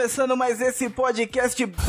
começando mais esse podcast Bacon.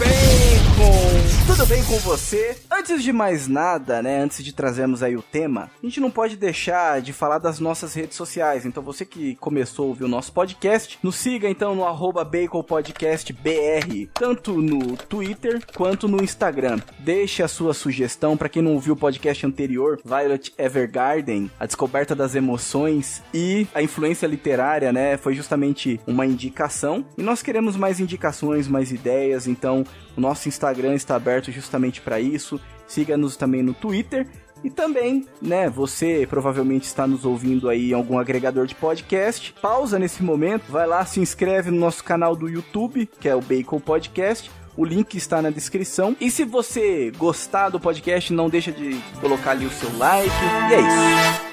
Tudo bem com você? Antes de mais nada, né, antes de trazermos aí o tema, a gente não pode deixar de falar das nossas redes sociais. Então você que começou a ouvir o nosso podcast, nos siga então no @BaconPodcastBR, tanto no Twitter quanto no Instagram. Deixe a sua sugestão para quem não ouviu o podcast anterior, Violet Evergarden, a descoberta das emoções e a influência literária, né, foi justamente uma indicação. E nós queremos mais indicações, mais ideias, então o nosso Instagram está aberto justamente para isso. Siga-nos também no Twitter. E também, né, você provavelmente está nos ouvindo aí em algum agregador de podcast. Pausa nesse momento, vai lá, se inscreve no nosso canal do YouTube, que é o Bacon Podcast. O link está na descrição. E se você gostar do podcast, não deixa de colocar ali o seu like. E é isso.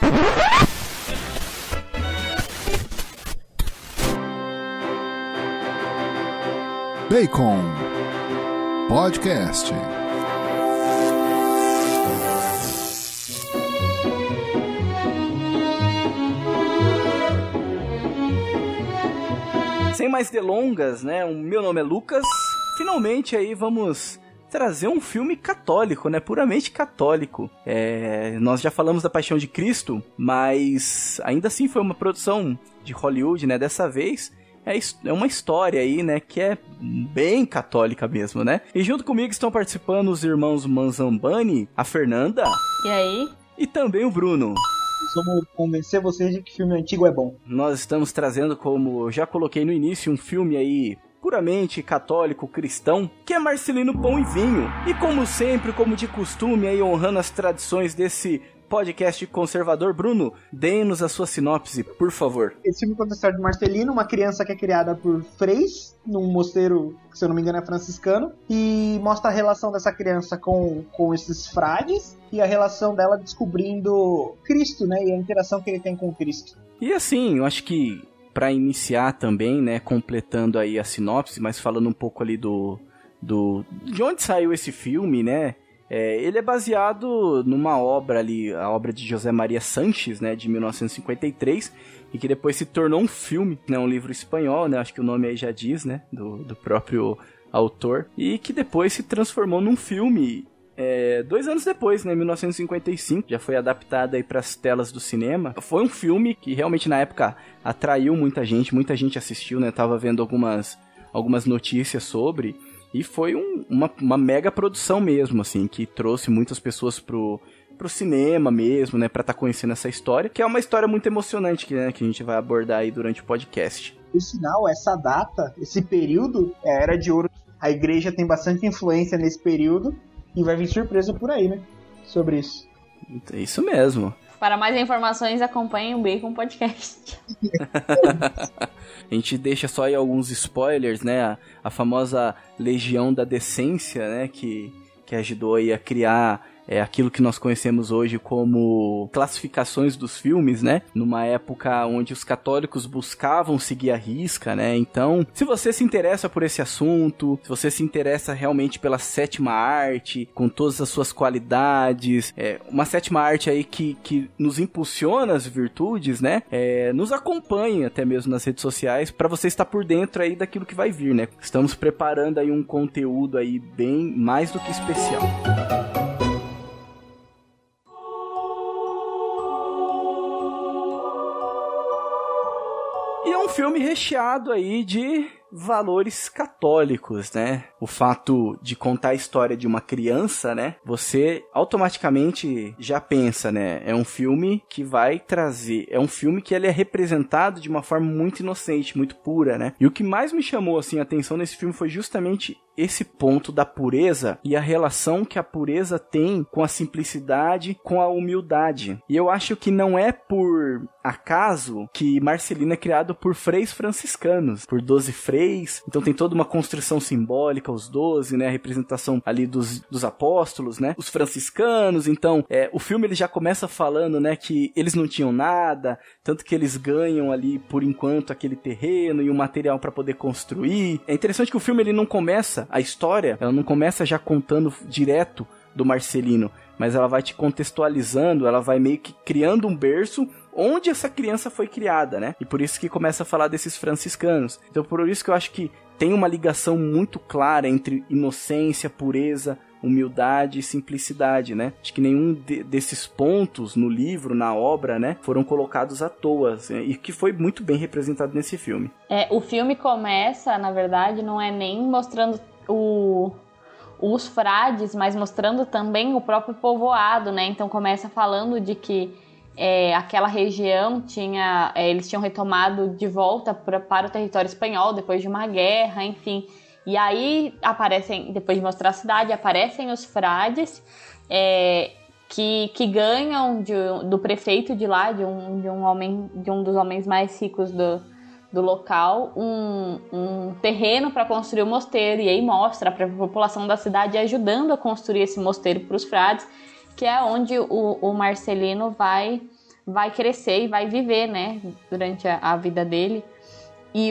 Bacon Podcast. Sem mais delongas, né? O meu nome é Lucas. Finalmente aí vamos trazer um filme católico, né? Puramente católico. Nós já falamos da Paixão de Cristo, mas ainda assim foi uma produção de Hollywood, né? Dessa vez é uma história aí, né? Que é bem católica mesmo, né? E junto comigo estão participando os irmãos Manzambani, a Fernanda. E aí? E também o Bruno. Vamos convencer vocês de que filme antigo é bom. Nós estamos trazendo, como eu já coloquei no início, um filme aí puramente católico, cristão, que é Marcelino Pão e Vinho. E como sempre, como de costume, aí honrando as tradições desse podcast conservador, Bruno, dê-nos a sua sinopse, por favor. Esse filme conta a história de Marcelino, uma criança que é criada por freis, num mosteiro, que se eu não me engano é franciscano, e mostra a relação dessa criança com esses frades, e a relação dela descobrindo Cristo, né, e a interação que ele tem com Cristo. E assim, eu acho que para iniciar também, né, completando aí a sinopse, mas falando um pouco ali de onde saiu esse filme, né, ele é baseado numa obra ali, a obra de José Maria Sanches, né, de 1953, e que depois se tornou um filme, né, um livro espanhol, né, acho que o nome aí já diz, né, do próprio autor, e que depois se transformou num filme 2 anos depois, né, 1955, já foi adaptado aí para as telas do cinema. Foi um filme que realmente na época atraiu muita gente assistiu, né, tava vendo algumas notícias sobre. E foi uma mega produção mesmo, assim, que trouxe muitas pessoas pro cinema mesmo, né, pra estar conhecendo essa história, que é uma história muito emocionante que a gente vai abordar aí durante o podcast. Por sinal, essa data, esse período, é a Era de Ouro. A igreja tem bastante influência nesse período e vai vir surpresa por aí, né, sobre isso. É isso mesmo. Para mais informações, acompanhem o Bacon Podcast. A gente deixa só aí alguns spoilers, né? A famosa Legião da Decência, né? Que ajudou aí a criar aquilo que nós conhecemos hoje como classificações dos filmes, né? Numa época onde os católicos buscavam seguir a risca, né? Então, se você se interessa por esse assunto, se você se interessa realmente pela sétima arte, com todas as suas qualidades, uma sétima arte aí que nos impulsiona as virtudes, né? Nos acompanhe até mesmo nas redes sociais para você estar por dentro aí daquilo que vai vir, né? Estamos preparando aí um conteúdo aí bem mais do que especial. E é um filme recheado aí de valores católicos, né? O fato de contar a história de uma criança, né? Você automaticamente já pensa, né? É um filme que vai trazer... É um filme que ele é representado de uma forma muito inocente, muito pura, né? E o que mais me chamou, assim, a atenção nesse filme foi justamente esse ponto da pureza e a relação que a pureza tem com a simplicidade, com a humildade. E eu acho que não é por acaso que Marcelino é criado por freis franciscanos, por 12 freis. Então tem toda uma construção simbólica, os 12, né, a representação ali dos apóstolos, né, os franciscanos. Então o filme ele já começa falando, né, que eles não tinham nada, tanto que eles ganham ali por enquanto aquele terreno e o material para poder construir. É interessante que o filme ele não começa, a história ela não começa já contando direto do Marcelino, mas ela vai te contextualizando, ela vai meio que criando um berço onde essa criança foi criada, né? E por isso que começa a falar desses franciscanos. Então por isso que eu acho que tem uma ligação muito clara entre inocência, pureza, humildade e simplicidade, né? Acho que nenhum desses pontos no livro, na obra, né, foram colocados à toa, assim, e que foi muito bem representado nesse filme. O filme começa, na verdade, não é nem mostrando os frades, mas mostrando também o próprio povoado, né? Então começa falando de que aquela região eles tinham retomado de volta para o território espanhol depois de uma guerra, enfim. E aí depois de mostrar a cidade, aparecem os frades que ganham do prefeito de lá, de um dos homens mais ricos do local, um terreno para construir o mosteiro. E aí mostra para a população da cidade ajudando a construir esse mosteiro para os frades, que é onde o Marcelino vai crescer e vai viver, né, durante a vida dele. E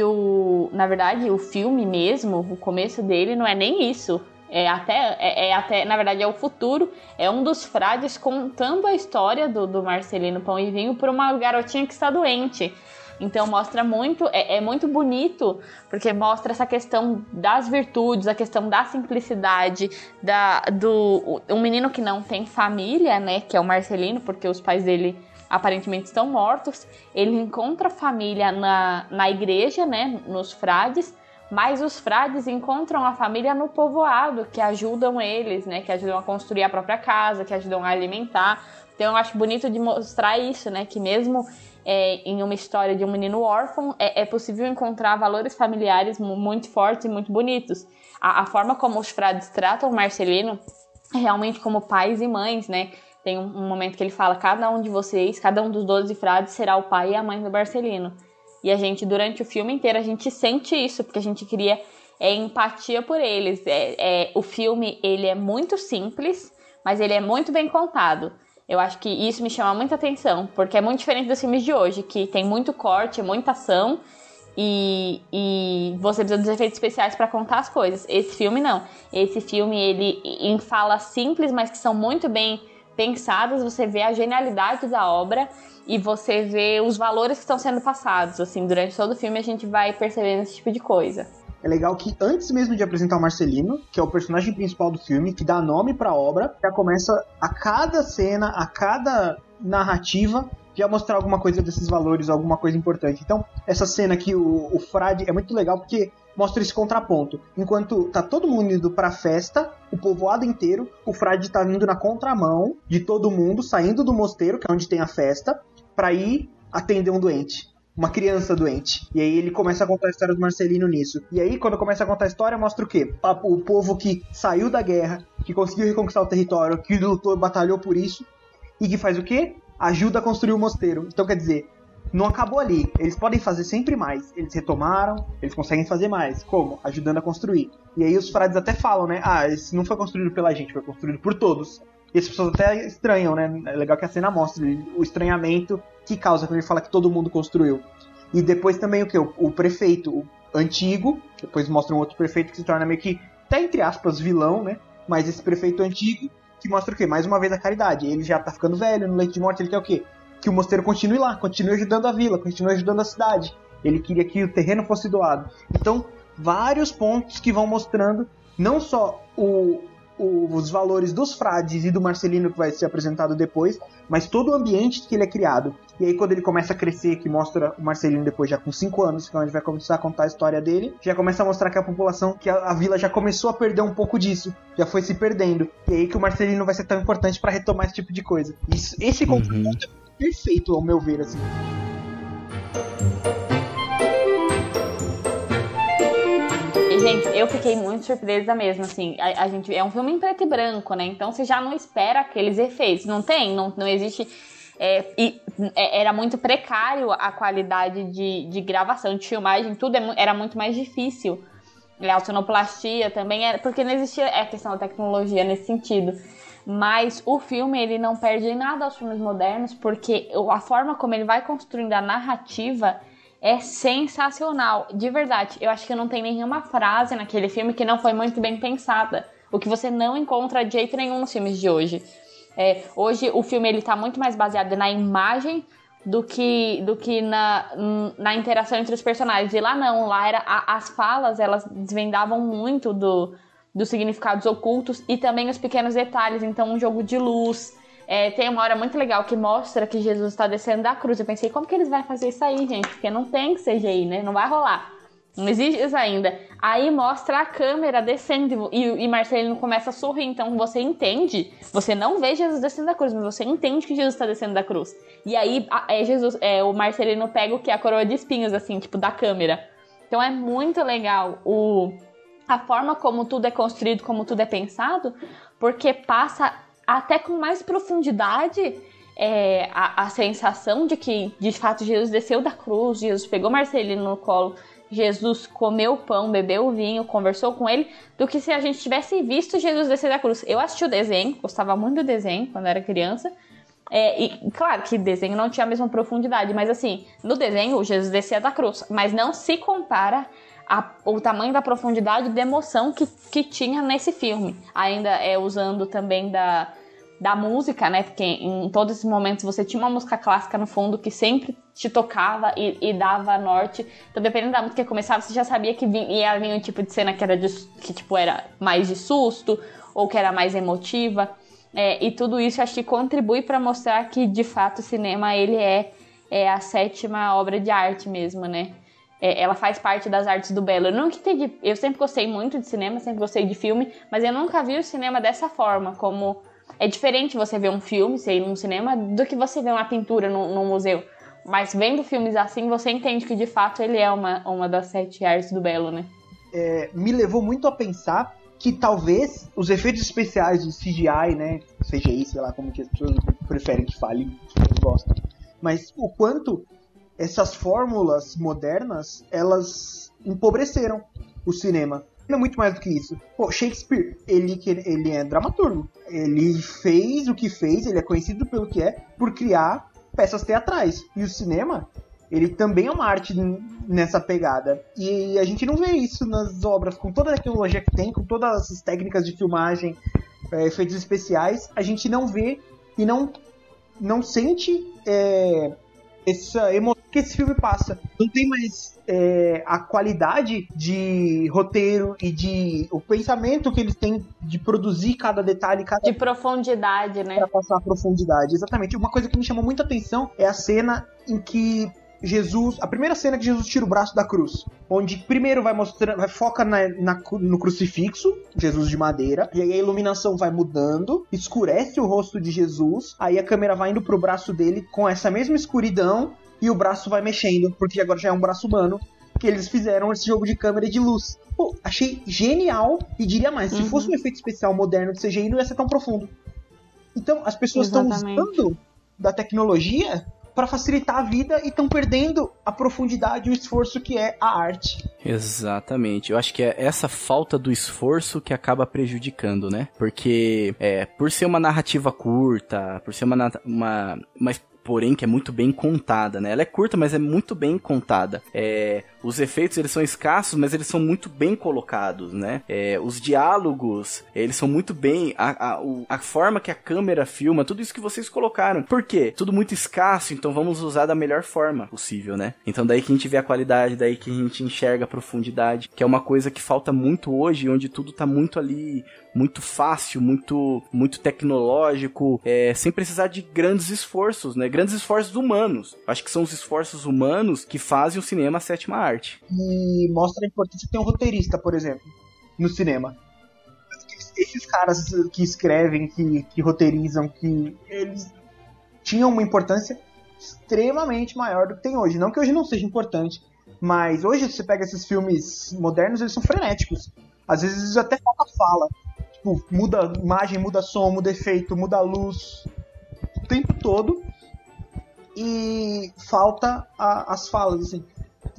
na verdade, o filme mesmo, o começo dele não é nem isso. Na verdade, é o futuro. É um dos frades contando a história do Marcelino Pão e Vinho para uma garotinha que está doente. Então mostra muito, é muito bonito, porque mostra essa questão das virtudes, a questão da simplicidade, um menino que não tem família, né, que é o Marcelino, porque os pais dele aparentemente estão mortos. Ele encontra a família na igreja, né, nos frades, mas os frades encontram a família no povoado, que ajudam eles, né, que ajudam a construir a própria casa, que ajudam a alimentar. Então eu acho bonito de mostrar isso, né, que mesmo em uma história de um menino órfão, é possível encontrar valores familiares muito fortes e muito bonitos. A forma como os frades tratam o Marcelino é realmente como pais e mães, né? Tem um momento que ele fala: cada um de vocês, cada um dos 12 frades será o pai e a mãe do Marcelino. E a gente, durante o filme inteiro, a gente sente isso, porque a gente cria empatia por eles. O filme, ele é muito simples, mas ele é muito bem contado. Eu acho que isso me chama muita atenção, porque é muito diferente dos filmes de hoje, que tem muito corte, muita ação, e você precisa dos efeitos especiais para contar as coisas. Esse filme não. Esse filme, ele em falas simples, mas que são muito bem pensadas. Você vê a genialidade da obra e você vê os valores que estão sendo passados. Assim, durante todo o filme a gente vai percebendo esse tipo de coisa. É legal que antes mesmo de apresentar o Marcelino, que é o personagem principal do filme, que dá nome pra obra, já começa a cada cena, a cada narrativa, já mostrar alguma coisa desses valores, alguma coisa importante. Então, essa cena aqui, o frade, é muito legal porque mostra esse contraponto. Enquanto tá todo mundo indo pra festa, o povoado inteiro, o frade tá indo na contramão de todo mundo, saindo do mosteiro, que é onde tem a festa, pra ir atender um doente. Uma criança doente. E aí ele começa a contar a história do Marcelino nisso. E aí, quando começa a contar a história, mostra o quê? O povo que saiu da guerra, que conseguiu reconquistar o território, que lutou, batalhou por isso, e que faz o quê? Ajuda a construir o mosteiro. Então, quer dizer, não acabou ali. Eles podem fazer sempre mais. Eles retomaram, eles conseguem fazer mais. Como? Ajudando a construir. E aí os frades até falam, né? Esse não foi construído pela gente, foi construído por todos. E as pessoas até estranham, né? É legal que a cena mostra o estranhamento que causa quando ele fala que todo mundo construiu. E depois também o que? O prefeito antigo, depois mostra um outro prefeito que se torna meio que, até entre aspas, vilão, né? Mas esse prefeito antigo, que mostra o quê? Mais uma vez a caridade. Ele já tá ficando velho, no leito de morte, ele quer o quê? Que o mosteiro continue lá, continue ajudando a vila, continue ajudando a cidade. Ele queria que o terreno fosse doado. Então, vários pontos que vão mostrando não só os valores dos frades e do Marcelino, que vai ser apresentado depois, mas todo o ambiente que ele é criado. E aí quando ele começa a crescer, que mostra o Marcelino depois já com 5 anos, que a gente vai começar a contar a história dele, já começa a mostrar que a população, que a vila já começou a perder um pouco disso, já foi se perdendo. E aí que o Marcelino vai ser tão importante para retomar esse tipo de coisa. Esse contraponto é perfeito, ao meu ver, assim. Gente, eu fiquei muito surpresa mesmo, assim, a gente, é um filme em preto e branco, né, então você já não espera aqueles efeitos, não existe, era muito precário a qualidade de gravação, de filmagem, tudo era muito mais difícil, a sonoplastia também era, porque não existia a questão da tecnologia nesse sentido, mas o filme, ele não perde em nada aos filmes modernos, porque a forma como ele vai construindo a narrativa é sensacional, de verdade. Eu acho que não tem nenhuma frase naquele filme que não foi muito bem pensada, o que você não encontra de jeito nenhum nos filmes de hoje. Hoje o filme ele tá muito mais baseado na imagem, do que na interação entre os personagens. E lá não, lá as falas, elas desvendavam muito dos significados ocultos e também os pequenos detalhes. Então, um jogo de luz. Tem uma hora muito legal que mostra que Jesus está descendo da cruz. Eu pensei, como que eles vão fazer isso aí, gente? Porque não tem CGI, né? Não vai rolar. Não existe isso ainda. Aí mostra a câmera descendo e Marcelino começa a sorrir. Então você entende, você não vê Jesus descendo da cruz, mas você entende que Jesus está descendo da cruz. E aí o Marcelino pega o que? A coroa de espinhos, assim, tipo, da câmera. Então é muito legal a forma como tudo é construído, como tudo é pensado, porque passa até com mais profundidade a sensação de que, de fato, Jesus desceu da cruz, Jesus pegou Marcelino no colo, Jesus comeu o pão, bebeu o vinho, conversou com ele, do que se a gente tivesse visto Jesus descer da cruz. Eu assisti o desenho, gostava muito do desenho quando era criança, e claro que o desenho não tinha a mesma profundidade, mas assim, no desenho o Jesus descia da cruz, mas não se compara o tamanho da profundidade de emoção que tinha nesse filme. Ainda usando também da música, né? Porque em todos esses momentos você tinha uma música clássica no fundo que sempre te tocava e dava norte. Então, dependendo da música que começava, você já sabia que ia vir um tipo de cena que era mais de susto ou que era mais emotiva. E tudo isso acho que contribui para mostrar que, de fato, o cinema ele é a sétima obra de arte mesmo, né? Ela faz parte das artes do belo. Eu sempre gostei muito de cinema, sempre gostei de filme, mas eu nunca vi o cinema dessa forma, como... É diferente você ver um filme, você ir num cinema, do que você ver uma pintura num museu. Mas vendo filmes assim, você entende que de fato ele é uma das 7 artes do belo, né? Me levou muito a pensar que talvez os efeitos especiais de CGI, né? CGI, sei lá como que as pessoas preferem que fale, que eles gostam. Mas o quanto essas fórmulas modernas, elas empobreceram o cinema. É muito mais do que isso. Pô, Shakespeare, ele é dramaturgo. Ele fez o que fez, ele é conhecido pelo que é, por criar peças teatrais. E o cinema, ele também é uma arte nessa pegada. E a gente não vê isso nas obras, com toda a tecnologia que tem, com todas as técnicas de filmagem, efeitos especiais, a gente não vê e não sente essa emoção que esse filme passa. Não tem mais a qualidade de roteiro e o pensamento que eles têm de produzir cada detalhe, de profundidade, né? Pra passar a profundidade, exatamente. Uma coisa que me chamou muita atenção é a cena em que a primeira cena que Jesus tira o braço da cruz, onde primeiro foca no crucifixo, Jesus de madeira, e aí a iluminação vai mudando, escurece o rosto de Jesus, aí a câmera vai indo pro braço dele com essa mesma escuridão, e o braço vai mexendo, porque agora já é um braço humano, que eles fizeram esse jogo de câmera e de luz. Pô, achei genial, e diria mais, se fosse um efeito especial moderno de CGI, não ia ser tão profundo. Então, as pessoas estão usando da tecnologia para facilitar a vida e estão perdendo a profundidade e o esforço que é a arte. Exatamente. Eu acho que é essa falta do esforço que acaba prejudicando, né? Porque por ser uma narrativa curta, por ser uma porém que é muito bem contada, né? Ela é curta, mas é muito bem contada. Os efeitos, eles são escassos, mas eles são muito bem colocados, né? Os diálogos, eles são muito bem... A forma que a câmera filma, tudo isso que vocês colocaram. Por quê? Tudo muito escasso, então vamos usar da melhor forma possível, né? Então daí que a gente vê a qualidade, daí que a gente enxerga a profundidade, que é uma coisa que falta muito hoje, onde tudo tá muito ali, muito fácil, muito tecnológico, sem precisar de grandes esforços, né? Grandes esforços humanos. Acho que são os esforços humanos que fazem o cinema a sétima arte. E mostra a importância de ter um roteirista, por exemplo, no cinema. Esses caras que escrevem, que roteirizam, que eles tinham uma importância extremamente maior do que tem hoje. Não que hoje não seja importante, mas hoje você pega esses filmes modernos, eles são frenéticos. Às vezes até falta fala. Tipo, muda imagem, muda som, muda efeito, muda luz o tempo todo. E falta as falas, assim.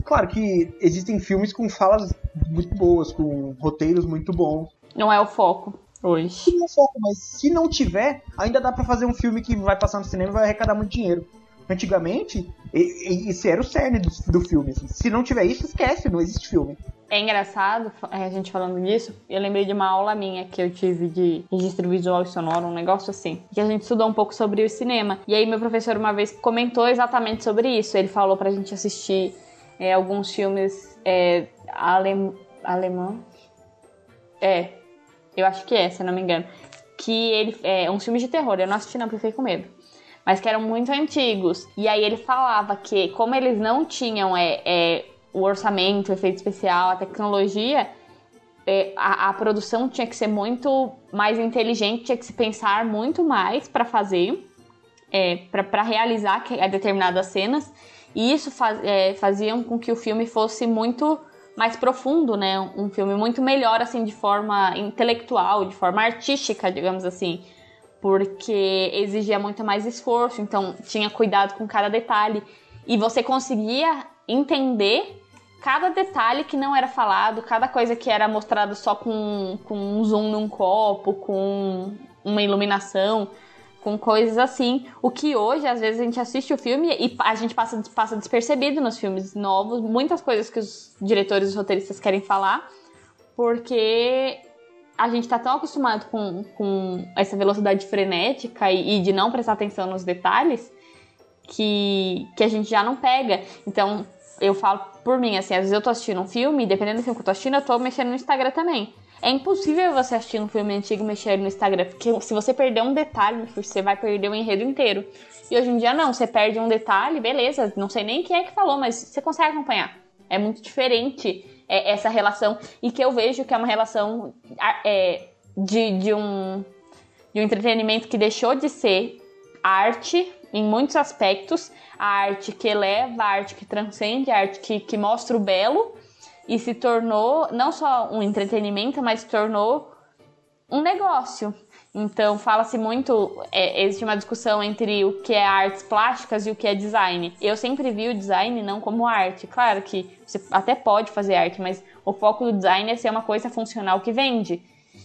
Claro que existem filmes com falas muito boas, com roteiros muito bons. Não é o foco hoje. Não é o foco, mas se não tiver, ainda dá pra fazer um filme que vai passar no cinema e vai arrecadar muito dinheiro. Antigamente, esse era o cerne do filme. Assim. Se não tiver isso, esquece, não existe filme. É engraçado, a gente falando disso, eu lembrei de uma aula minha que eu tive de registro visual e sonoro, um negócio assim, que a gente estudou um pouco sobre o cinema. E aí meu professor uma vez comentou exatamente sobre isso. Ele falou pra gente assistir alguns filmes alemão. Eu acho que se eu não me engano. Que ele uns filmes de terror, eu não assisti não, porque eu fiquei com medo. Mas que eram muito antigos. E aí ele falava que, como eles não tinham o orçamento, o efeito especial, a tecnologia, a produção tinha que ser muito mais inteligente, tinha que se pensar muito mais para fazer, para realizar determinadas cenas. E isso fazia com que o filme fosse muito mais profundo, né? Um filme muito melhor, assim, de forma intelectual, de forma artística, digamos assim. Porque exigia muito mais esforço, então tinha cuidado com cada detalhe. E você conseguia entender cada detalhe que não era falado, cada coisa que era mostrado só com um zoom num copo, com uma iluminação, com coisas assim. O que hoje, às vezes, a gente assiste o filme e a gente passa despercebido nos filmes novos, muitas coisas que os diretores e os roteiristas querem falar, porque a gente tá tão acostumado com essa velocidade frenética e de não prestar atenção nos detalhes que a gente já não pega. Então, eu falo por mim, assim, às vezes eu tô assistindo um filme, dependendo do filme que eu tô assistindo, eu tô mexendo no Instagram também. É impossível você assistir um filme antigo e mexer no Instagram, porque se você perder um detalhe, você vai perder o enredo inteiro. E hoje em dia não, você perde um detalhe, beleza, não sei nem quem é que falou, mas você consegue acompanhar. É muito diferente essa relação, e que eu vejo que é uma relação de um entretenimento que deixou de ser arte em muitos aspectos, a arte que eleva, a arte que transcende, a arte que mostra o belo, e se tornou não só um entretenimento, mas se tornou um negócio. Então fala-se muito, existe uma discussão entre o que é artes plásticas e o que é design. Eu sempre vi o design não como arte. Claro que você até pode fazer arte, mas o foco do design é ser uma coisa funcional que vende.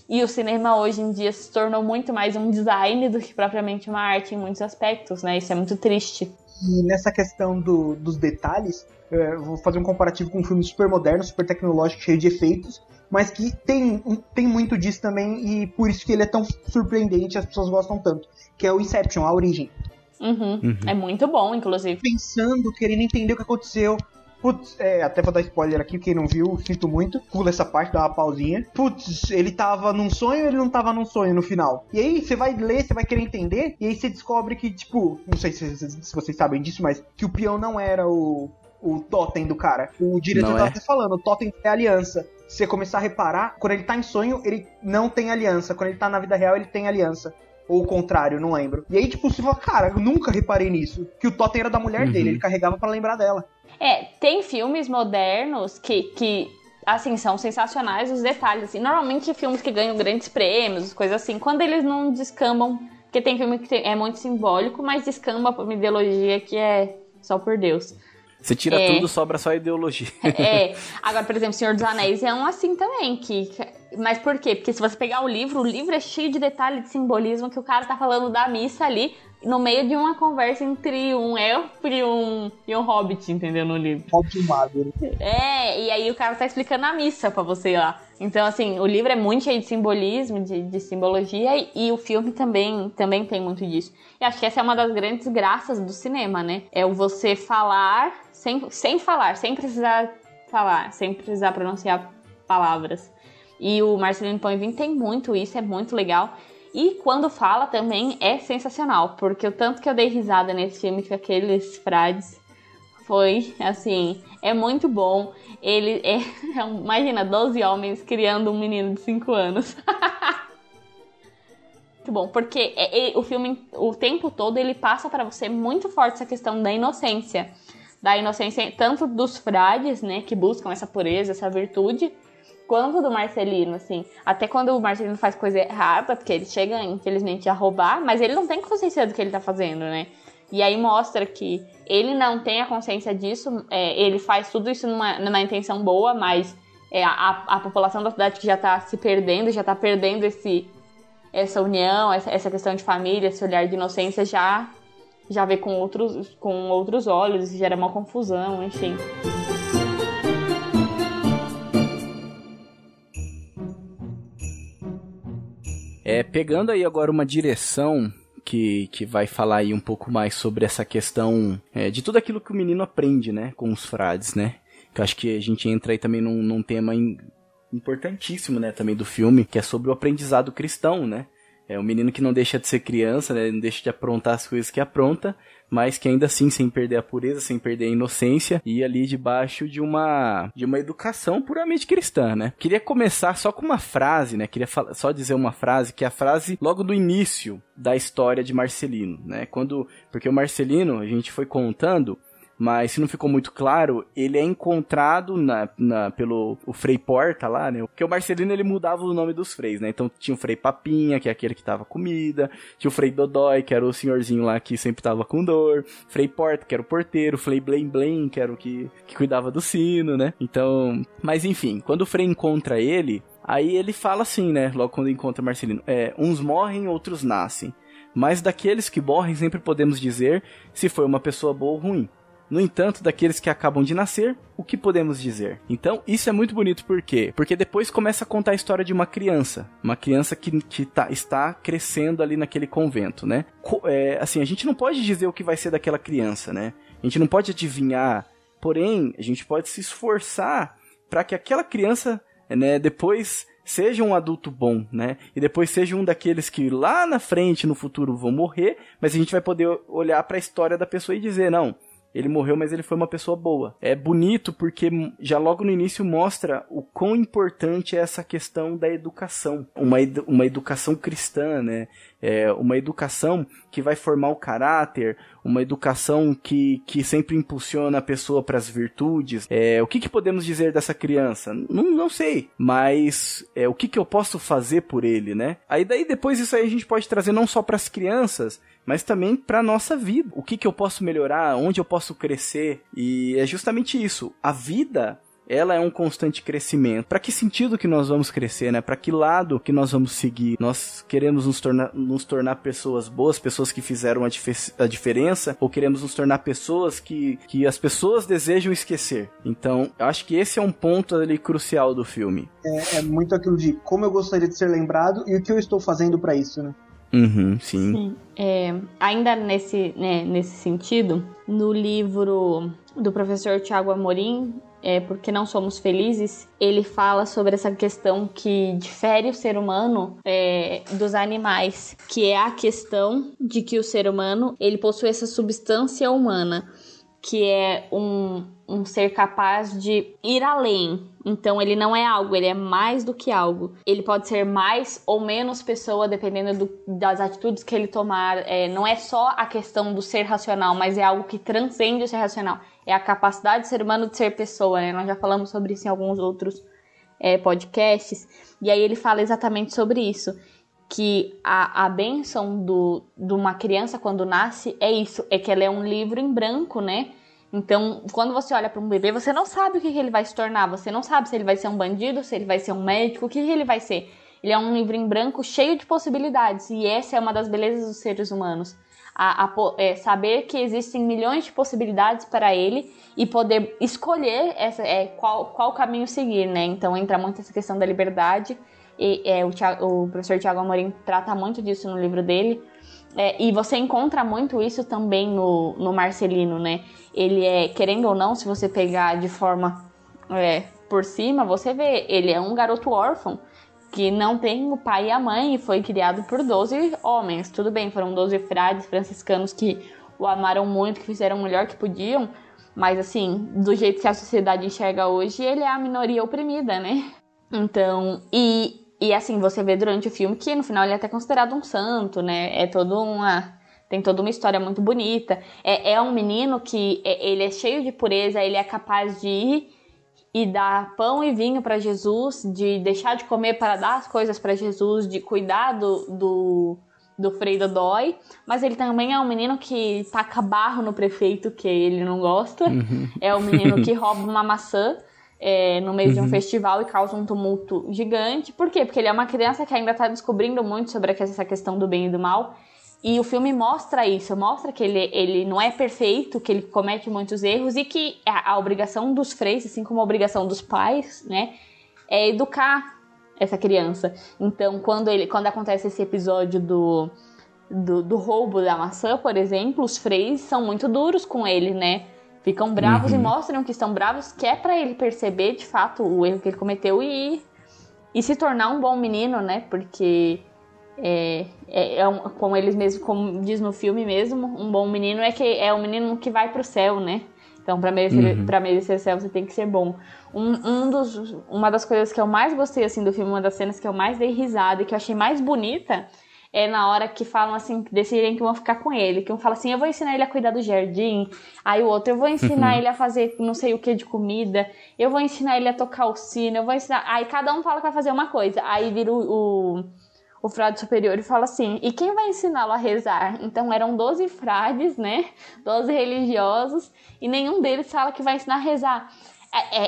E o cinema hoje em dia se tornou muito mais um design do que propriamente uma arte em muitos aspectos, né? Isso é muito triste. E nessa questão dos detalhes, vou fazer um comparativo com um filme super moderno, super tecnológico, cheio de efeitos, mas que tem muito disso também, e por isso que ele é tão surpreendente, as pessoas gostam tanto, que é o Inception, A Origem. É muito bom, inclusive. Pensando, querendo entender o que aconteceu. Putz, até vou dar spoiler aqui, quem não viu, sinto muito. Pula essa parte, dá uma pausinha. Putz, ele tava num sonho ou ele não tava num sonho no final? E aí você vai ler, você vai querer entender, e aí você descobre que, tipo, não sei se vocês sabem disso, mas que o peão não era o totem do cara. O diretor tava até falando, o totem é aliança. Se você começar a reparar, quando ele tá em sonho, ele não tem aliança. Quando ele tá na vida real, ele tem aliança. Ou o contrário, não lembro. E aí, tipo, você fala, cara, eu nunca reparei nisso. Que o totem era da mulher dele, ele carregava pra lembrar dela. Tem filmes modernos que assim, são sensacionais os detalhes, assim. Normalmente filmes que ganham grandes prêmios, coisas assim, quando eles não descambam, porque tem filme que é muito simbólico, mas descamba por uma ideologia que é só por Deus. Você tira tudo, sobra só a ideologia. Agora, por exemplo, Senhor dos Anéis é um assim também, mas por quê? Porque se você pegar o livro é cheio de detalhe, de simbolismo, que o cara tá falando da missa ali, no meio de uma conversa entre um elfo e um hobbit, entendeu? No livro. Hobbit mago. E aí o cara tá explicando a missa pra você lá. Então, assim, o livro é muito cheio de simbolismo, de simbologia, e o filme também tem muito disso. E acho que essa é uma das grandes graças do cinema, né? É o você falar sem falar, sem precisar falar, sem precisar pronunciar palavras. E o Marcelino Pão e Vinho tem muito isso, é muito legal. E quando fala também é sensacional, porque o tanto que eu dei risada nesse filme com aqueles frades foi, assim, é muito bom. Ele imagina, 12 homens criando um menino de 5 anos. Muito bom, porque o filme, o tempo todo, ele passa pra você muito forte essa questão da inocência. Da inocência tanto dos frades, né, que buscam essa pureza, essa virtude, quanto do Marcelino, assim. Até quando o Marcelino faz coisa errada, porque ele chega, infelizmente, a roubar, mas ele não tem consciência do que ele tá fazendo, né? E aí mostra que ele não tem a consciência disso, ele faz tudo isso numa intenção boa, mas a população da cidade que já tá se perdendo, já tá perdendo essa união, essa questão de família, esse olhar de inocência, já já vê com outros olhos, gera uma confusão, enfim. Pegando aí agora uma direção que vai falar aí um pouco mais sobre essa questão de tudo aquilo que o menino aprende, né, com os frades, né? Que eu acho que a gente entra aí também num tema importantíssimo, né, também do filme, que é sobre o aprendizado cristão, né? É um menino que não deixa de ser criança, né, não deixa de aprontar as coisas que apronta, mas que ainda assim, sem perder a pureza, sem perder a inocência, e ali debaixo de uma educação puramente cristã, né? Queria começar só com uma frase, né? Queria só dizer uma frase, que é a frase logo do início da história de Marcelino, né? Porque o Marcelino, a gente foi contando, mas se não ficou muito claro, ele é encontrado pelo o Frei Porta lá, né? Porque o Marcelino, ele mudava o nome dos freis, né? Então tinha o Frei Papinha, que é aquele que tava comida, tinha o Frei Dodói, que era o senhorzinho lá que sempre tava com dor, Frei Porta, que era o porteiro, Frei Blém Blém, que era o que cuidava do sino, né? Então, mas enfim, quando o Frei encontra ele, aí ele fala assim, né? Logo quando encontra Marcelino, uns morrem, outros nascem, mas daqueles que morrem sempre podemos dizer se foi uma pessoa boa ou ruim. No entanto, daqueles que acabam de nascer, o que podemos dizer? Então, isso é muito bonito, por quê? Porque depois começa a contar a história de uma criança que está crescendo ali naquele convento, né? Assim, a gente não pode dizer o que vai ser daquela criança, né? A gente não pode adivinhar, porém, a gente pode se esforçar para que aquela criança, né, depois seja um adulto bom, né? E depois seja um daqueles que lá na frente, no futuro, vão morrer, mas a gente vai poder olhar para a história da pessoa e dizer, não, ele morreu, mas ele foi uma pessoa boa. É bonito porque já logo no início mostra o quão importante é essa questão da educação. Uma educação cristã, né? Uma educação que vai formar o caráter, uma educação que sempre impulsiona a pessoa para as virtudes. O que podemos dizer dessa criança? Não sei, mas o que eu posso fazer por ele, né? Aí depois isso aí a gente pode trazer não só para as crianças, mas também para nossa vida. O que eu posso melhorar, onde eu posso crescer, e é justamente isso. A vida, ela é um constante crescimento. Para que sentido que nós vamos crescer, né? Para que lado que nós vamos seguir? Nós queremos nos tornar pessoas boas, pessoas que fizeram a diferença, ou queremos nos tornar pessoas que as pessoas desejam esquecer? Então, eu acho que esse é um ponto ali crucial do filme. É muito aquilo de como eu gostaria de ser lembrado e o que eu estou fazendo para isso, né? Uhum, sim. Ainda nesse sentido, no livro do professor Tiago Amorim, Porque Não Somos Felizes, ele fala sobre essa questão que difere o ser humano dos animais, que é a questão de que o ser humano, ele possui essa substância humana, que é um ser capaz de ir além. Então ele não é algo, ele é mais do que algo. Ele pode ser mais ou menos pessoa dependendo das atitudes que ele tomar. Não é só a questão do ser racional, mas é algo que transcende o ser racional. É a capacidade do ser humano de ser pessoa, né? Nós já falamos sobre isso em alguns outros podcasts. E aí ele fala exatamente sobre isso. Que a bênção de uma criança quando nasce é isso, é que ela é um livro em branco, né? Então, quando você olha para um bebê, você não sabe o que ele vai se tornar, você não sabe se ele vai ser um bandido, se ele vai ser um médico, o que ele vai ser. Ele é um livro em branco cheio de possibilidades, e essa é uma das belezas dos seres humanos. Saber que existem milhões de possibilidades para ele e poder escolher qual caminho seguir, né? Então, entra muito essa questão da liberdade. O professor Tiago Amorim trata muito disso no livro dele. E você encontra muito isso também no Marcelino, né? Ele querendo ou não, se você pegar de forma por cima, você vê, ele é um garoto órfão que não tem o pai e a mãe e foi criado por 12 homens. Tudo bem, foram 12 frades franciscanos que o amaram muito, que fizeram o melhor que podiam, mas assim, do jeito que a sociedade enxerga hoje, ele é a minoria oprimida, né? Então, e assim, você vê durante o filme que no final ele é até considerado um santo, né? Tem toda uma história muito bonita. É um menino que ele é cheio de pureza, ele é capaz de ir e dar pão e vinho para Jesus, de deixar de comer para dar as coisas para Jesus, de cuidar do Frei Dodói, mas ele também é um menino que taca barro no prefeito, que ele não gosta. É um menino que rouba uma maçã no meio de um festival e causa um tumulto gigante. Por quê? Porque ele é uma criança que ainda está descobrindo muito sobre essa questão do bem e do mal. E o filme mostra isso, mostra que ele não é perfeito, que ele comete muitos erros e que a obrigação dos freis, assim como a obrigação dos pais, né, é educar essa criança. Então, quando acontece esse episódio do roubo da maçã, por exemplo, os freis são muito duros com ele, né? Ficam bravos e mostram que estão bravos, que é pra ele perceber, de fato, o erro que ele cometeu e se tornar um bom menino, né? Porque como eles mesmos, como diz no filme mesmo, um bom menino é um menino que vai pro céu, né? Então, pra merecer o céu, você tem que ser bom. Uma das coisas que eu mais gostei, assim, do filme, uma das cenas que eu mais dei risada e que eu achei mais bonita é na hora que falam, assim, que decidem que vão ficar com ele. Que um fala assim, eu vou ensinar ele a cuidar do jardim. Aí o outro, eu vou ensinar ele a fazer não sei o que de comida. Eu vou ensinar ele a tocar o sino. Eu vou ensinar... Aí cada um fala que vai fazer uma coisa. Aí vira o frade superior e fala assim, e quem vai ensiná-lo a rezar? Então eram 12 frades, né? 12 religiosos. E nenhum deles fala que vai ensinar a rezar.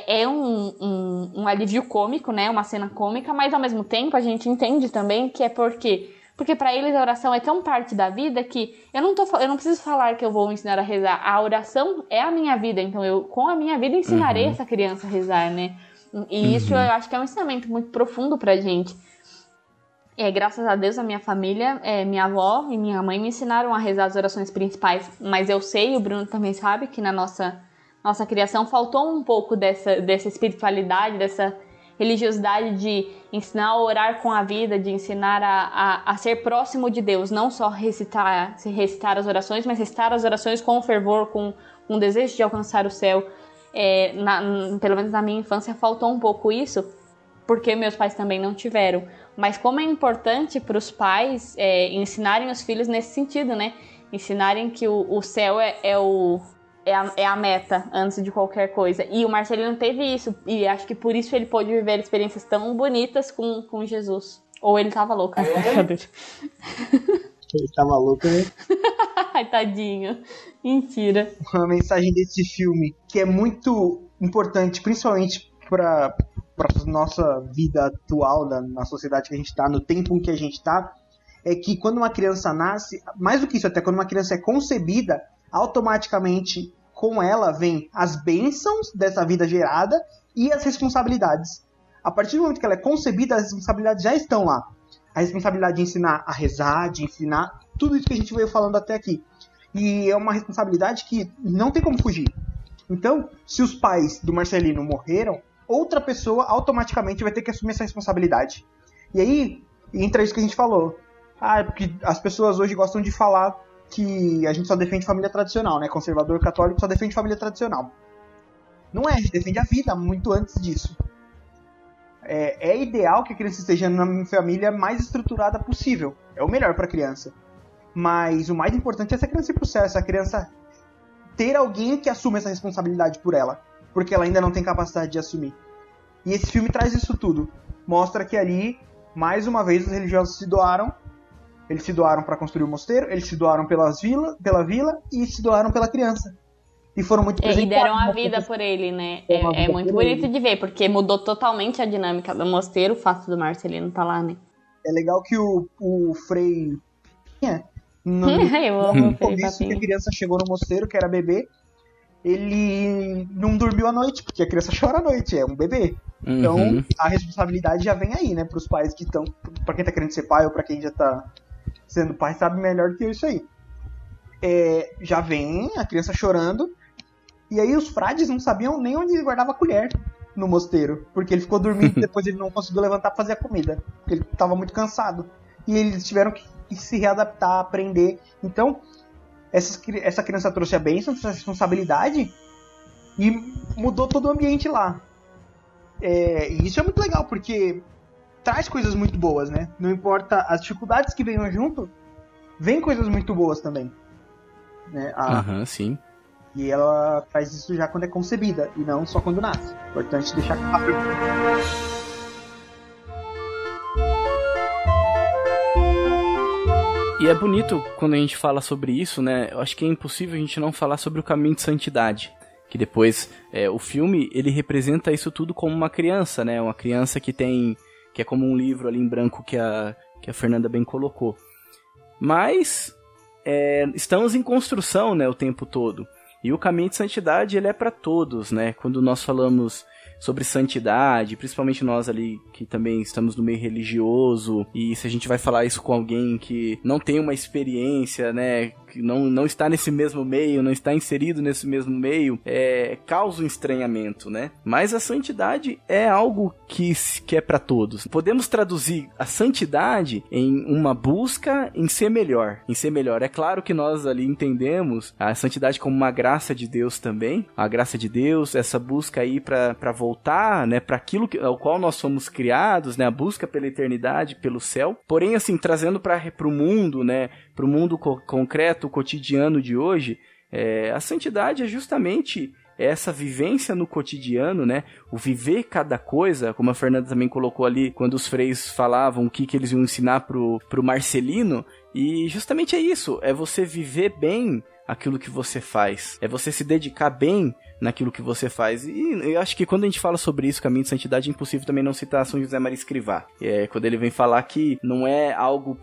É um alívio cômico, né? Uma cena cômica. Mas ao mesmo tempo a gente entende também que é porque para eles a oração é tão parte da vida que eu não preciso falar que eu vou ensinar a rezar. A oração é a minha vida, então eu com a minha vida ensinarei essa criança a rezar, né? E isso eu acho que é um ensinamento muito profundo pra gente. Graças a Deus a minha família, minha avó e minha mãe me ensinaram a rezar as orações principais, mas eu sei, o Bruno também sabe, que na nossa criação faltou um pouco dessa espiritualidade, dessa religiosidade de ensinar a orar com a vida, de ensinar a ser próximo de Deus, não só recitar as orações, mas recitar as orações com fervor, com um desejo de alcançar o céu. Pelo menos na minha infância faltou um pouco isso, porque meus pais também não tiveram. Mas como é importante para os pais ensinarem os filhos nesse sentido, né? Ensinarem que o céu é a meta antes de qualquer coisa. E o Marcelino teve isso. E acho que por isso ele pôde viver experiências tão bonitas com Jesus. Ou ele tava louco. Ele tava louco, né? Ai, tadinho. Mentira. Uma mensagem desse filme que é muito importante, principalmente para nossa vida atual, na sociedade que a gente tá, no tempo em que a gente tá, é que quando uma criança nasce, mais do que isso até, quando uma criança é concebida, automaticamente com ela vem as bênçãos dessa vida gerada e as responsabilidades. A partir do momento que ela é concebida, as responsabilidades já estão lá. A responsabilidade de ensinar a rezar, de ensinar tudo isso que a gente veio falando até aqui. E é uma responsabilidade que não tem como fugir. Então, se os pais do Marcelino morreram, outra pessoa automaticamente vai ter que assumir essa responsabilidade. E aí, entra isso que a gente falou. Porque as pessoas hoje gostam de falar que a gente só defende família tradicional, né? Conservador católico só defende família tradicional. Não é, a gente defende a vida muito antes disso. É ideal que a criança esteja na família mais estruturada possível. É o melhor para a criança. Mas o mais importante é essa criança ir pro céu, essa criança ter alguém que assuma essa responsabilidade por ela. Porque ela ainda não tem capacidade de assumir. E esse filme traz isso tudo. Mostra que ali, mais uma vez, os religiosos se doaram. Eles se doaram para construir o mosteiro, eles se doaram pela vila e se doaram pela criança. E foram muito presentes. E deram a vida por ele, né? É muito bonito de ver, porque mudou totalmente a dinâmica do mosteiro, o fato do Marcelino estar lá, né? É legal que o Frei... No começo que a criança chegou no mosteiro, que era bebê, ele não dormiu à noite, porque a criança chora à noite, é um bebê. Então, a responsabilidade já vem aí, né? Pros pais que estão... Pra quem tá querendo ser pai ou pra quem já tá sendo pai, sabe melhor do que isso aí. Já vem a criança chorando, e aí os frades não sabiam nem onde ele guardava a colher no mosteiro, porque ele ficou dormindo e depois ele não conseguiu levantar pra fazer a comida, porque ele tava muito cansado. E eles tiveram que se readaptar, aprender. Então, essa criança trouxe a bênção, trouxe a responsabilidade e mudou todo o ambiente lá. E isso é muito legal, porque traz coisas muito boas, né? Não importa as dificuldades que venham junto, vem coisas muito boas também. Né? Sim. E ela faz isso já quando é concebida, e não só quando nasce. Importante deixar claro. E é bonito quando a gente fala sobre isso, né? Eu acho que é impossível a gente não falar sobre o caminho de santidade. Que depois, o filme, ele representa isso tudo como uma criança, né? Uma criança que é como um livro ali em branco que a Fernanda bem colocou. Mas estamos em construção, né, o tempo todo. E o caminho de santidade, ele é para todos, né? Quando nós falamos sobre santidade, principalmente nós ali que também estamos no meio religioso, e se a gente vai falar isso com alguém que não tem uma experiência, né, que não está nesse mesmo meio, não está inserido nesse mesmo meio, causa um estranhamento, né? Mas a santidade é algo que é para todos. Podemos traduzir a santidade em uma busca em ser melhor, É claro que nós ali entendemos a santidade como uma graça de Deus também, a graça de Deus, essa busca aí para voltar, né, para aquilo ao qual nós fomos criados, né, a busca pela eternidade, pelo céu. Porém, assim, trazendo para o mundo, né, para o mundo concreto, o cotidiano de hoje, a santidade é justamente essa vivência no cotidiano, né? O viver cada coisa, como a Fernanda também colocou ali, quando os freis falavam o que eles iam ensinar pro Marcelino, e justamente é isso, é você viver bem aquilo que você faz, é você se dedicar bem naquilo que você faz. E eu acho que quando a gente fala sobre isso, caminho de santidade, é impossível também não citar São José Maria Escrivá. Quando ele vem falar que não é algo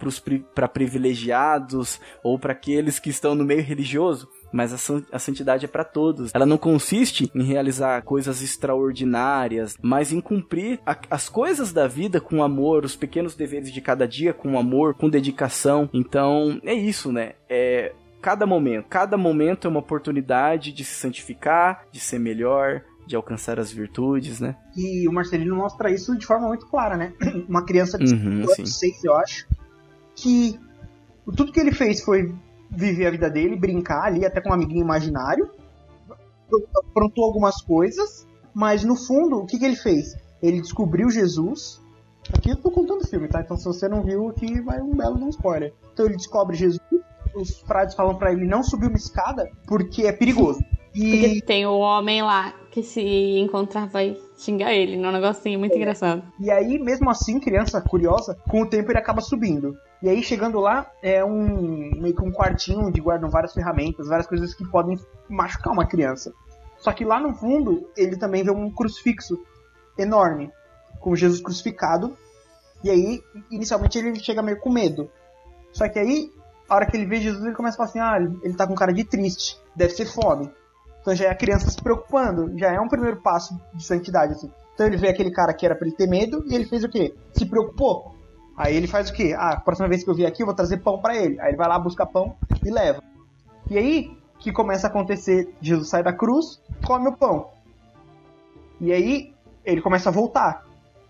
para privilegiados ou para aqueles que estão no meio religioso, mas a santidade é para todos. Ela não consiste em realizar coisas extraordinárias, mas em cumprir as coisas da vida com amor, os pequenos deveres de cada dia com amor, com dedicação. Então, é isso, né? Cada momento é uma oportunidade de se santificar, de ser melhor, de alcançar as virtudes, né? E o Marcelino mostra isso de forma muito clara, né? Uma criança de 6, eu acho, que tudo que ele fez foi viver a vida dele, brincar ali, até com um amiguinho imaginário, aprontou algumas coisas, mas no fundo, o que ele fez? Ele descobriu Jesus. Aqui eu tô contando o filme, tá? Então se você não viu, aqui vai um belo de um spoiler. Então ele descobre Jesus. Os frades falam pra ele não subir uma escada porque é perigoso. Porque tem o homem lá que se encontrar vai xingar ele, né? Um negocinho muito engraçado. E aí, mesmo assim, criança curiosa, com o tempo ele acaba subindo. E aí, chegando lá, é meio que um quartinho onde guardam várias ferramentas, várias coisas que podem machucar uma criança. Só que lá no fundo, ele também vê um crucifixo enorme, com Jesus crucificado. E aí, inicialmente, ele chega meio com medo. Só que aí, a hora que ele vê Jesus, ele começa a falar assim, ele tá com cara de triste, deve ser fome. Então já é a criança se preocupando, já é um primeiro passo de santidade, assim. Então ele vê aquele cara que era pra ele ter medo, e ele fez o quê? Se preocupou. Aí ele faz o quê? A próxima vez que eu vier aqui, eu vou trazer pão pra ele. Aí ele vai lá, busca pão e leva. E aí, que começa a acontecer? Jesus sai da cruz, come o pão. E aí, ele começa a voltar.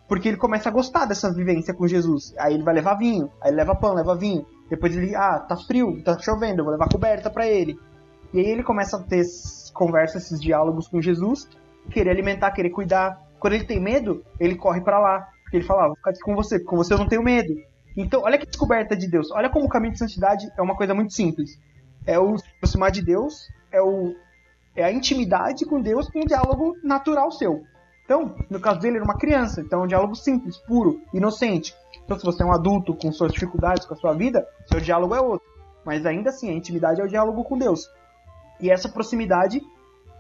Porque ele começa a gostar dessa vivência com Jesus. Aí ele vai levar vinho, aí ele leva pão, leva vinho. Depois ele, tá frio, tá chovendo, eu vou levar coberta pra ele. E aí ele começa a ter conversas, esses diálogos com Jesus, querer alimentar, querer cuidar. Quando ele tem medo, ele corre pra lá. Porque ele fala, vou ficar aqui com você, porque com você eu não tenho medo. Então, olha que descoberta de Deus. Olha como o caminho de santidade é uma coisa muito simples. É o se aproximar de Deus, é a intimidade com Deus com um diálogo natural seu. Então, no caso dele, era uma criança. Então, é um diálogo simples, puro, inocente. Então, se você é um adulto com suas dificuldades, com a sua vida, seu diálogo é outro. Mas ainda assim, a intimidade é o diálogo com Deus. E essa proximidade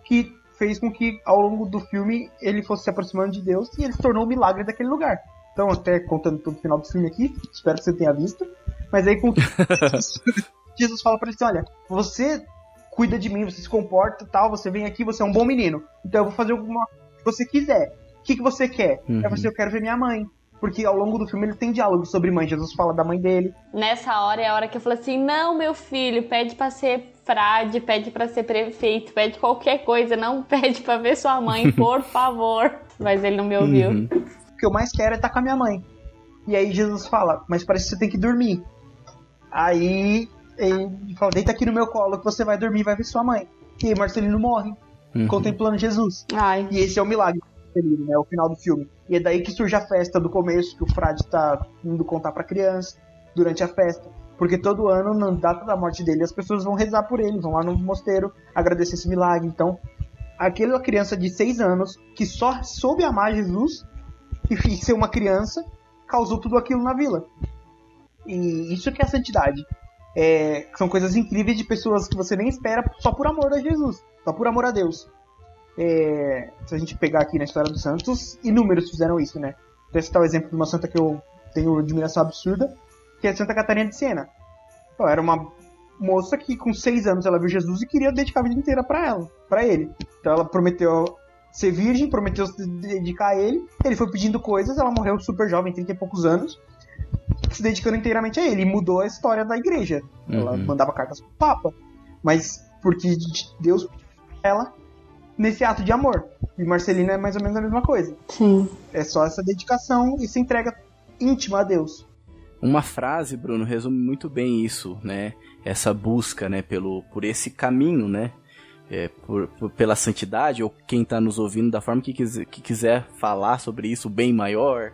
que fez com que, ao longo do filme, ele fosse se aproximando de Deus e ele se tornou o milagre daquele lugar. Então, até contando todo o final do filme aqui, espero que você tenha visto. Mas aí, com Jesus fala pra ele assim, olha, você cuida de mim, você se comporta e tal, você vem aqui, você é um bom menino. Então eu vou fazer alguma coisa que você quiser. O que você quer? É você, eu quero ver minha mãe. Porque ao longo do filme ele tem diálogo sobre mãe. Jesus fala da mãe dele. Nessa hora é a hora que eu falo assim, não, meu filho, pede pra ser frade, pede pra ser prefeito, pede qualquer coisa, não pede pra ver sua mãe, por favor. Mas ele não me ouviu. O que eu mais quero é estar com a minha mãe. E aí Jesus fala, mas parece que você tem que dormir. Aí ele fala, deita aqui no meu colo que você vai dormir e vai ver sua mãe. E aí Marcelino morre, contemplando Jesus. Ai. E esse é o milagre. Né, o final do filme. E é daí que surge a festa do começo, que o frade tá indo contar pra criança durante a festa. Porque todo ano, na data da morte dele, as pessoas vão rezar por ele, vão lá no mosteiro agradecer esse milagre. Então, aquela criança de 6 anos, que só soube amar Jesus e ser uma criança, causou tudo aquilo na vila. E isso que é a santidade. São coisas incríveis de pessoas que você nem espera só por amor a Jesus, só por amor a Deus. Se a gente pegar aqui na história dos santos, inúmeros fizeram isso, né? Vou citar o exemplo de uma santa que eu tenho admiração absurda, que é Santa Catarina de Siena. Era uma moça que com 6 anos ela viu Jesus e queria dedicar a vida inteira pra ele. Então ela prometeu ser virgem, prometeu se dedicar a ele. Ele foi pedindo coisas, ela morreu super jovem, 30 e poucos anos, se dedicando inteiramente a ele. E mudou a história da igreja. Ela mandava cartas pro Papa. Mas porque Deus pediu ela nesse ato de amor. E Marcelino é mais ou menos a mesma coisa. Sim. É só essa dedicação e essa entrega íntima a Deus. Uma frase, Bruno, resume muito bem isso, né? Essa busca, né, por esse caminho, né? Pela santidade, ou quem está nos ouvindo da forma que quiser falar sobre isso, bem maior,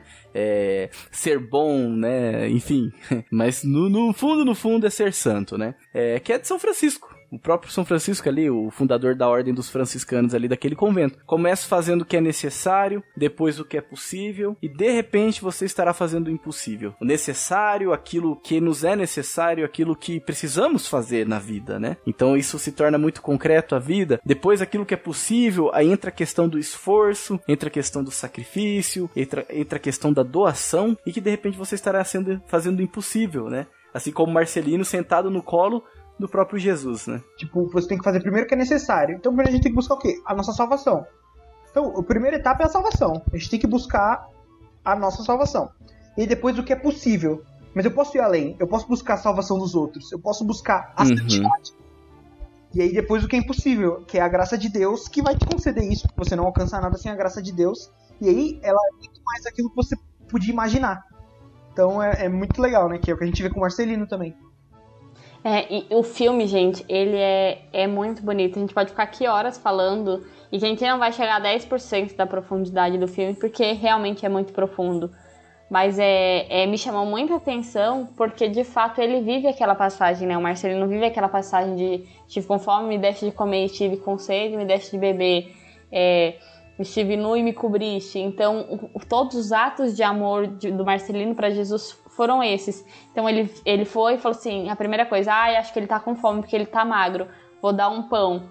ser bom, né? Enfim. Mas no fundo é ser santo, né? Que é de São Francisco. O próprio São Francisco ali, o fundador da ordem dos franciscanos ali daquele convento. Começa fazendo o que é necessário, depois o que é possível, e de repente você estará fazendo o impossível. O necessário, aquilo que nos é necessário, aquilo que precisamos fazer na vida, né? Então isso se torna muito concreto a vida. Depois aquilo que é possível, aí entra a questão do esforço, entra a questão do sacrifício, entra a questão da doação, e que de repente você estará fazendo o impossível, né? Assim como Marcelino sentado no colo do próprio Jesus, né? Tipo, você tem que fazer primeiro o que é necessário. Então primeiro a gente tem que buscar o quê? A nossa salvação. Então, a primeira etapa é a salvação. A gente tem que buscar a nossa salvação. E depois o que é possível. Mas eu posso ir além. Eu posso buscar a salvação dos outros. Eu posso buscar a santidade. E aí depois o que é impossível, que é a graça de Deus, que vai te conceder isso. Você não alcança nada sem a graça de Deus. E aí ela é muito mais daquilo que você podia imaginar. Então é muito legal, né? Que é o que a gente vê com o Marcelino também. E o filme, gente, ele é muito bonito. A gente pode ficar aqui horas falando e que a gente não vai chegar a 10% da profundidade do filme, porque realmente é muito profundo. Mas me chamou muita atenção porque, de fato, ele vive aquela passagem, né? O Marcelino vive aquela passagem de estive com fome, me deste de comer, estive com sede, me deste de beber, estive nu e me cobriste. Então, todos os atos de amor do Marcelino para Jesus foram esses. Então ele foi e falou assim, a primeira coisa, acho que ele tá com fome porque ele tá magro, vou dar um pão.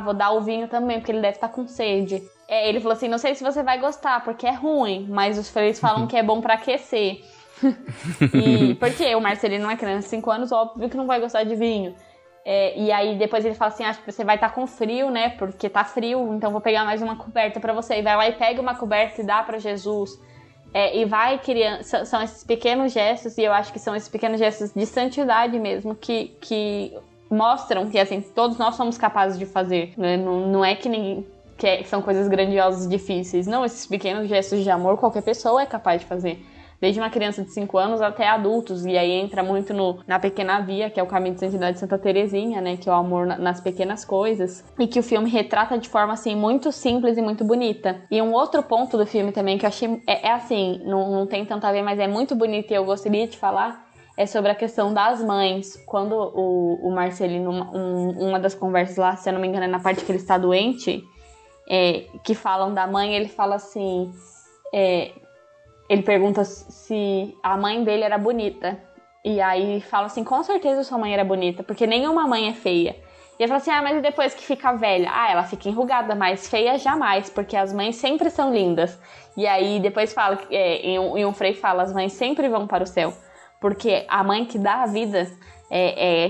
Vou dar o vinho também, porque ele deve estar com sede. Ele falou assim, não sei se você vai gostar, porque é ruim, mas os freios falam que é bom pra aquecer. Porque o Marcelino é uma criança de 5 anos, óbvio que não vai gostar de vinho. E aí depois ele fala assim, acho que você vai estar com frio, né, porque tá frio, então vou pegar mais uma coberta pra você. E vai lá e pega uma coberta e dá pra Jesus. E vai criando, são esses pequenos gestos, e eu acho que são esses pequenos gestos de santidade mesmo, que mostram que, assim, todos nós somos capazes de fazer, né? Não é que ninguém, são coisas grandiosas e difíceis, não, esses pequenos gestos de amor qualquer pessoa é capaz de fazer. Desde uma criança de 5 anos até adultos, e aí entra muito na Pequena Via, que é o caminho de santidade de Santa Teresinha, né, que é o amor nas pequenas coisas, e que o filme retrata de forma, assim, muito simples e muito bonita. E um outro ponto do filme também que eu achei, assim, não tem tanto a ver, mas é muito bonito e eu gostaria de falar, é sobre a questão das mães. Quando o Marcelino, uma das conversas lá, se eu não me engano, é na parte que ele está doente, que falam da mãe, ele fala assim... Ele pergunta se a mãe dele era bonita. E aí fala assim, com certeza sua mãe era bonita, porque nenhuma mãe é feia. E ele fala assim, mas depois que fica velha? Ela fica enrugada, mas feia jamais, porque as mães sempre são lindas. E aí depois fala, em um frei fala, as mães sempre vão para o céu. Porque a mãe que dá a vida,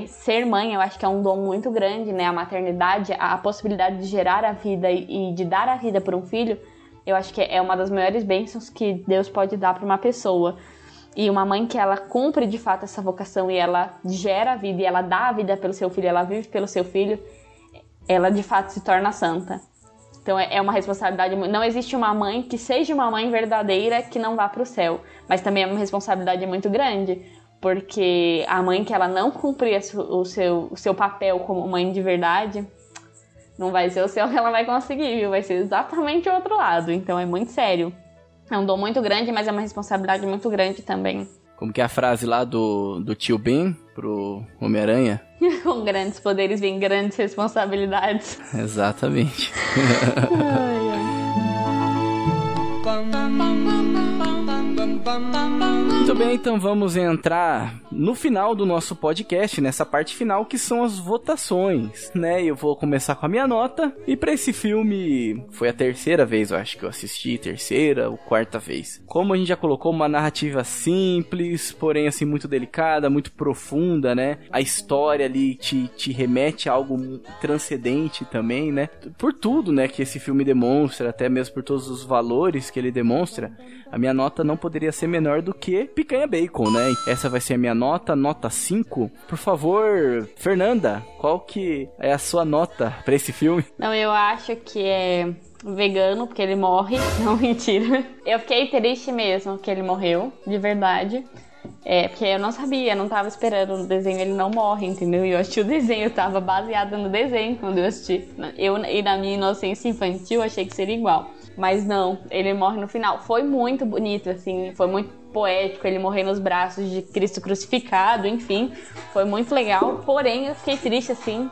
ser mãe, eu acho que é um dom muito grande, né? A maternidade, a possibilidade de gerar a vida e de dar a vida por um filho, eu acho que é uma das maiores bênçãos que Deus pode dar para uma pessoa. E uma mãe que ela cumpre de fato essa vocação e ela gera a vida e ela dá a vida pelo seu filho, ela vive pelo seu filho, ela de fato se torna santa. Então é uma responsabilidade. Não existe uma mãe que seja uma mãe verdadeira que não vá para o céu. Mas também é uma responsabilidade muito grande. Porque a mãe que ela não cumprir o seu papel como mãe de verdade... Não vai ser o céu que ela vai conseguir, viu? Vai ser exatamente o outro lado. Então é muito sério. É um dom muito grande, mas é uma responsabilidade muito grande também. Como que é a frase lá do tio Ben pro Homem-Aranha? Com grandes poderes vem grandes responsabilidades. Exatamente. Muito bem, então vamos entrar no final do nosso podcast, nessa parte final, que são as votações, né? Eu vou começar com a minha nota. E pra esse filme, foi a terceira vez, eu acho que eu assisti, terceira ou quarta vez. Como a gente já colocou, uma narrativa simples, porém assim, muito delicada, muito profunda, né? A história ali te remete a algo transcendente também, né? Por tudo, né, que esse filme demonstra, até mesmo por todos os valores que ele demonstra, a minha nota não poderia ser menor do que Picanha Bacon, né? Essa vai ser a minha nota 5. Por favor, Fernanda, qual que é a sua nota pra esse filme? Não, eu acho que é vegano, porque ele morre. Não, mentira. Eu fiquei triste mesmo que ele morreu, de verdade. Porque eu não sabia, não tava esperando no desenho, ele não morre, entendeu? E eu assisti o desenho, eu tava baseada no desenho quando eu assisti. E na minha inocência infantil, achei que seria igual. Mas não, ele morre no final. Foi muito bonito, assim, foi muito poético, ele morrer nos braços de Cristo crucificado, enfim. Foi muito legal, porém eu fiquei triste, assim,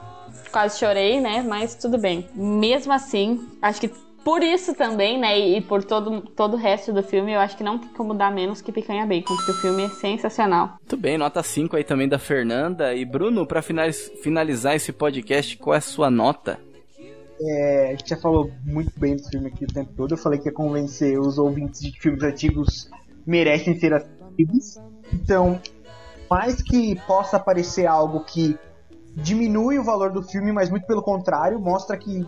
quase chorei, né? Mas tudo bem. Mesmo assim, acho que por isso também, né, e por todo o resto do filme, eu acho que não tem como dar menos que Picanha Bacon, porque o filme é sensacional. Muito bem, nota 5 aí também da Fernanda. E Bruno, pra finalizar esse podcast, qual é a sua nota? A gente já falou muito bem do filme aqui o tempo todo. Eu falei que ia convencer os ouvintes de que filmes antigos merecem ser assistidos. Então, mais que possa parecer algo que diminui o valor do filme, mas muito pelo contrário, mostra que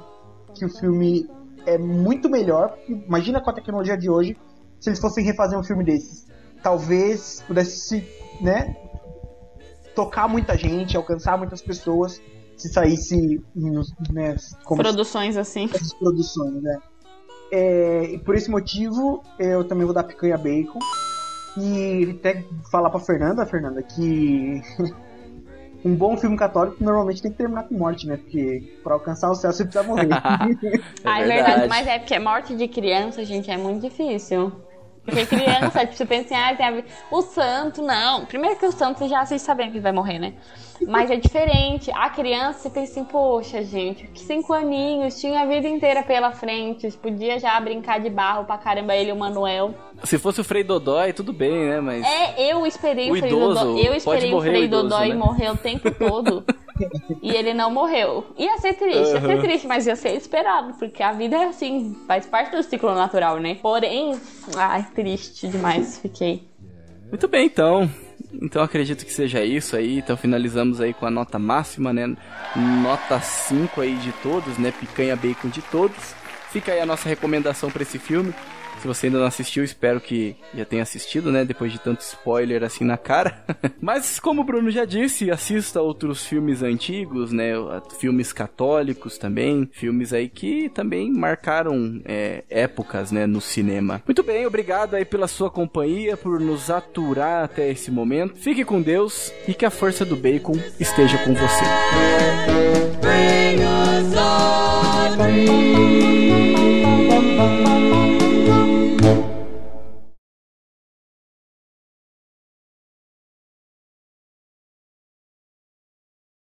o filme é muito melhor. Imagina com a tecnologia de hoje, se eles fossem refazer um filme desses. Talvez pudesse, né, tocar muita gente, alcançar muitas pessoas, se saísse, né, como produções assim. Essas produções, né? E por esse motivo, eu também vou dar Picanha Bacon. E até falar pra Fernanda, que um bom filme católico normalmente tem que terminar com morte, né? Porque pra alcançar o céu você precisa morrer. É verdade, mas é porque morte de criança, gente, é muito difícil. Porque criança, tipo, você pensa assim, tem a ver. O santo, não. Primeiro que o santo você já assiste sabendo que vai morrer, né? Mas é diferente. A criança, você pensa assim, poxa, gente, que 5 aninhos, tinha a vida inteira pela frente, podia já brincar de barro pra caramba, ele e o Manuel. Se fosse o Frei Dodói, tudo bem, né? Mas eu esperei o Frei idoso, Dodói. Eu esperei o Frei Dodói, né, morrer o tempo todo. E ele não morreu. Ia ser triste, mas ia ser esperado, porque a vida é assim, faz parte do ciclo natural, né? Porém, triste demais, fiquei. Muito bem, então acredito que seja isso aí. Então finalizamos aí com a nota máxima, né? Nota 5 aí de todos, né? Picanha Bacon de todos. Fica aí a nossa recomendação pra esse filme. Se você ainda não assistiu, espero que já tenha assistido, né? Depois de tanto spoiler assim na cara. Mas, como o Bruno já disse, assista outros filmes antigos, né? Filmes católicos também. Filmes aí que também marcaram épocas, né? No cinema. Muito bem, obrigado aí pela sua companhia, por nos aturar até esse momento. Fique com Deus e que a força do bacon esteja com você.